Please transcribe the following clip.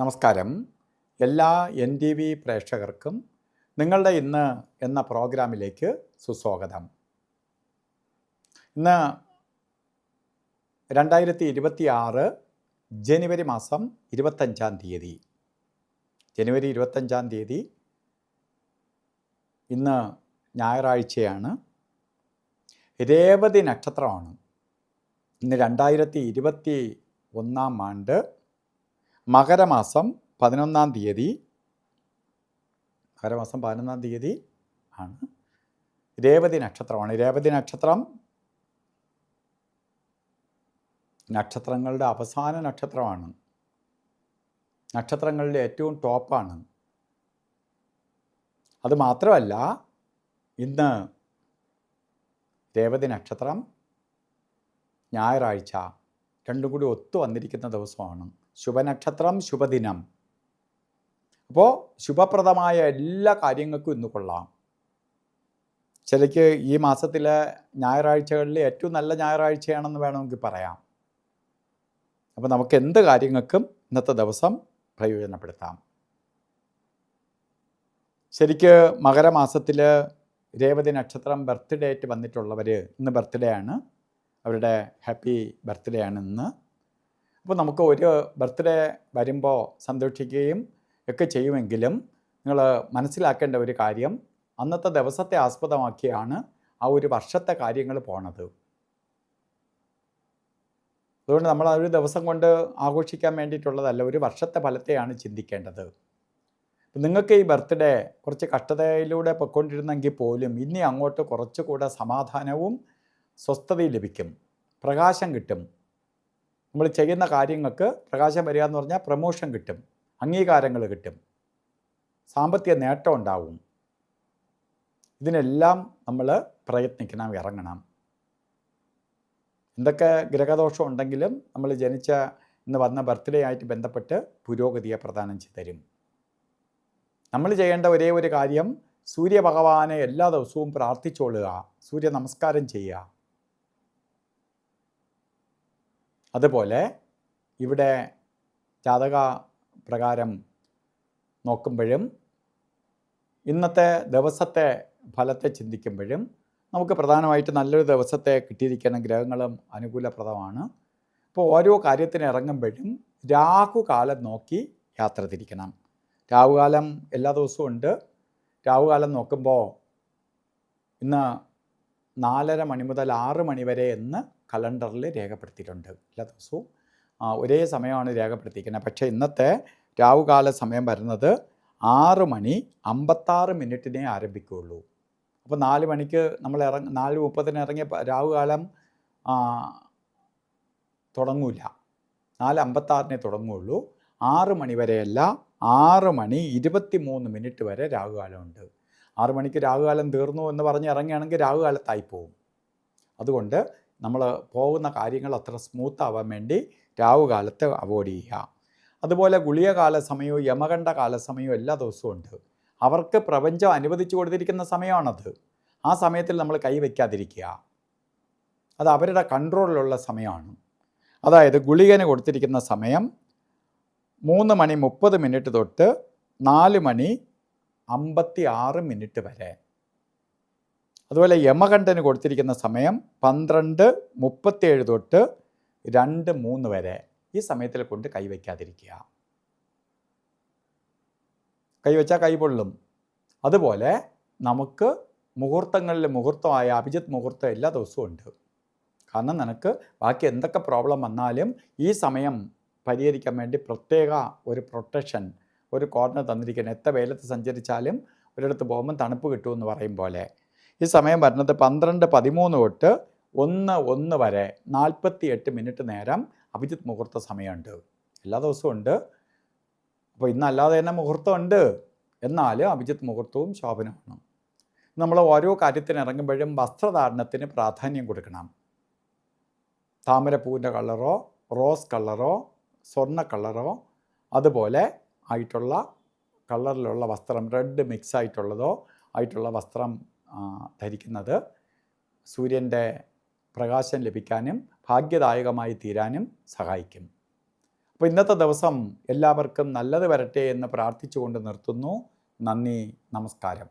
നമസ്കാരം. എല്ലാ NTV പ്രേക്ഷകർക്കും നിങ്ങളുടെ ഇന്ന് എന്ന പ്രോഗ്രാമിലേക്ക് സുസ്വാഗതം. ഇന്ന് 2026 ജനുവരി മാസം 25-ാം തീയതി. ജനുവരി 25-ാം തീയതി ഇന്ന് ഞായറാഴ്ചയാണ്. രേവതി നക്ഷത്രമാണ്. ഇന്ന് 2021 ആണ്ട് മകരമാസം 11-ാം തീയതി. മകരമാസം 11-ാം തീയതി ആണ്. രേവതി നക്ഷത്രമാണ്. രേവതി നക്ഷത്രം നക്ഷത്രങ്ങളുടെ അവസാന നക്ഷത്രമാണ്. നക്ഷത്രങ്ങളുടെ ഏറ്റവും ടോപ്പാണ്. അതുമാത്രമല്ല, ഇന്ന് രേവതി നക്ഷത്രം ഞായറാഴ്ച രണ്ടും കൂടി ഒത്തു വന്നിരിക്കുന്ന ദിവസമാണ്. ശുഭനക്ഷത്രം, ശുഭദിനം. അപ്പോൾ ശുഭപ്രദമായ എല്ലാ കാര്യങ്ങൾക്കും ഇന്ന് കൊള്ളാം. ചിലയ്ക്ക് ഈ മാസത്തിലെ ഞായറാഴ്ചകളിൽ ഏറ്റവും നല്ല ഞായറാഴ്ചയാണെന്ന് വേണമെങ്കിൽ പറയാം. അപ്പോൾ നമുക്ക് എന്ത് കാര്യങ്ങൾക്കും ഇന്നത്തെ ദിവസം പ്രയോജനപ്പെടുത്താം. ശരിക്ക് മകരമാസത്തിൽ രേവതി നക്ഷത്രം ബർത്ത്ഡേ ആയിട്ട് വന്നിട്ടുള്ളവർ ഇന്ന് ബർത്ത്ഡേ ആണ്. അവരുടെ ഹാപ്പി ബർത്ത്ഡേ ആണ് ഇന്ന്. അപ്പോൾ നമുക്ക് ഒരു ബർത്ത്ഡേ വരുമ്പോൾ സന്തോഷിക്കുകയും ഒക്കെ ചെയ്യുമെങ്കിലും നിങ്ങൾ മനസ്സിലാക്കേണ്ട ഒരു കാര്യം, അന്നത്തെ ദിവസത്തെ ആസ്പദമാക്കിയാണ് ആ ഒരു വർഷത്തെ കാര്യങ്ങൾ പോണത്. അതുകൊണ്ട് നമ്മൾ ആ ഒരു ദിവസം കൊണ്ട് ആഘോഷിക്കാൻ വേണ്ടിയിട്ടുള്ളതല്ല, ഒരു വർഷത്തെ ഫലത്തെയാണ് ചിന്തിക്കേണ്ടത്. നിങ്ങൾക്ക് ഈ ബർത്ത്ഡേ കുറച്ച് കഷ്ടതയിലൂടെ പൊയ്ക്കൊണ്ടിരുന്നെങ്കിൽ പോലും ഇനി അങ്ങോട്ട് കുറച്ചുകൂടെ സമാധാനവും സ്വസ്ഥതയും ലഭിക്കും, പ്രകാശം കിട്ടും. നമ്മൾ ചെയ്യുന്ന കാര്യങ്ങൾക്ക് പ്രകാശം വരിക എന്ന് പറഞ്ഞാൽ പ്രമോഷൻ കിട്ടും, അംഗീകാരങ്ങൾ കിട്ടും, സാമ്പത്തിക നേട്ടം ഉണ്ടാവും. ഇതിനെല്ലാം നമ്മൾ പ്രയത്നിക്കണം, ഇറങ്ങണം. എന്തൊക്കെ ഗ്രഹദോഷം ഉണ്ടെങ്കിലും നമ്മൾ ജനിച്ച ഇന്ന് വന്ന ബർത്ത്ഡേ ആയിട്ട് ബന്ധപ്പെട്ട് പുരോഗതിയെ പ്രദാനം ചെയ്തു തരും. നമ്മൾ ചെയ്യേണ്ട ഒരേ ഒരു കാര്യം, സൂര്യഭഗവാനെ എല്ലാ ദിവസവും പ്രാർത്ഥിച്ചോളുക, സൂര്യ നമസ്കാരം ചെയ്യുക. അതുപോലെ ഇവിടെ ജാതക പ്രകാരം നോക്കുമ്പോഴും ഇന്നത്തെ ദിവസത്തെ ഫലത്തെ ചിന്തിക്കുമ്പോഴും നമുക്ക് പ്രധാനമായിട്ട് നല്ലൊരു ദിവസത്തെ കിട്ടിയിരിക്കുന്ന ഗ്രഹങ്ങളും അനുകൂലപ്രദമാണ്. അപ്പോൾ ഓരോ കാര്യത്തിന് ഇറങ്ങുമ്പോഴും രാഹുകാലം നോക്കി യാത്ര തിരിക്കണം. രാഹുകാലം എല്ലാ ദിവസവും ഉണ്ട്. രാഹുകാലം നോക്കുമ്പോൾ ഇന്ന് 4:30 മണി മുതൽ 6 മണി വരെ എന്ന് കലണ്ടറിൽ രേഖപ്പെടുത്തിയിട്ടുണ്ട്. എല്ലാ ദിവസവും ഒരേ സമയമാണ് രേഖപ്പെടുത്തിയിരിക്കുന്നത്. പക്ഷേ ഇന്നത്തെ രാഹുകാല സമയം വരുന്നത് 6:56 ആരംഭിക്കുകയുള്ളൂ. അപ്പോൾ 4 മണിക്ക് നമ്മൾ 4:30 ഇറങ്ങിയ രാഹുകാലം തുടങ്ങൂല. 4:56 തുടങ്ങുകയുള്ളൂ. 6 മണി വരെയല്ല, 6:23 വരെ രാഹുകാലമുണ്ട്. 6 മണിക്ക് രാഹുകാലം തീർന്നു എന്ന് പറഞ്ഞ് ഇറങ്ങുകയാണെങ്കിൽ രാഹുകാലത്തായി പോകും. അതുകൊണ്ട് നമ്മൾ പോകുന്ന കാര്യങ്ങൾ അത്ര സ്മൂത്ത് ആവാൻ വേണ്ടി രാഹുകാലത്തെ അവോയ്ഡ് ചെയ്യുക. അതുപോലെ ഗുളികകാല സമയവും യമകണ്ഠ കാല സമയവും എല്ലാ ദിവസവും ഉണ്ട്. അവർക്ക് പ്രപഞ്ചം അനുവദിച്ചു കൊടുത്തിരിക്കുന്ന സമയമാണത്. ആ സമയത്തിൽ നമ്മൾ കൈവയ്ക്കാതിരിക്കുക. അത് അവരുടെ കൺട്രോളിലുള്ള സമയമാണ്. അതായത് ഗുളികന് കൊടുത്തിരിക്കുന്ന സമയം 3:30 തൊട്ട് 4:56 വരെ. അതുപോലെ യമകണ്ഠന് കൊടുത്തിരിക്കുന്ന സമയം 12:37 തൊട്ട് 2:03 വരെ. ഈ സമയത്തിൽ കൊണ്ട് കൈവയ്ക്കാതിരിക്കുക. കൈവച്ചാൽ കൈ പൊള്ളും. അതുപോലെ നമുക്ക് മുഹൂർത്തങ്ങളിൽ മുഹൂർത്തമായ അഭിജിത്ത് മുഹൂർത്തം എല്ലാ ദിവസവും ഉണ്ട്. കാരണം നിനക്ക് ബാക്കി എന്തൊക്കെ പ്രോബ്ലം വന്നാലും ഈ സമയം പരിഹരിക്കാൻ വേണ്ടി പ്രത്യേക ഒരു പ്രൊട്ടക്ഷൻ, ഒരു കോർണർ തന്നിരിക്കണം. എത്ര വെയിലത്ത് സഞ്ചരിച്ചാലും ഒരിടത്ത് പോകുമ്പം തണുപ്പ് കിട്ടുമെന്ന് പറയും പോലെ ഈ സമയം വരുന്നത് 12:13 തൊട്ട് 1:01 വരെ 48 നേരം അഭിജിത്ത് മുഹൂർത്ത സമയമുണ്ട്. എല്ലാ ദിവസവും ഉണ്ട്. അപ്പോൾ ഇന്നല്ലാതെ തന്നെ മുഹൂർത്തമുണ്ട്, എന്നാലും അഭിജിത്ത് മുഹൂർത്തവും ശോഭനമാണ്. നമ്മൾ ഓരോ കാര്യത്തിന് ഇറങ്ങുമ്പോഴും വസ്ത്രധാരണത്തിന് പ്രാധാന്യം കൊടുക്കണം. താമരപ്പൂവിൻ്റെ കളറോ റോസ് കളറോ സ്വർണ്ണ കളറോ അതുപോലെ ആയിട്ടുള്ള കളറിലുള്ള വസ്ത്രം, റെഡ് മിക്സ് ആയിട്ടുള്ള വസ്ത്രം ധരിക്കുന്നത് സൂര്യൻ്റെ പ്രകാശം ലഭിക്കാനും ഭാഗ്യദായകമായി തീരാനും സഹായിക്കും. അപ്പോൾ ഇന്നത്തെ ദിവസം എല്ലാവർക്കും നല്ലത് വരട്ടെ എന്ന് പ്രാർത്ഥിച്ചുകൊണ്ട് നിർത്തുന്നു. നന്ദി, നമസ്കാരം.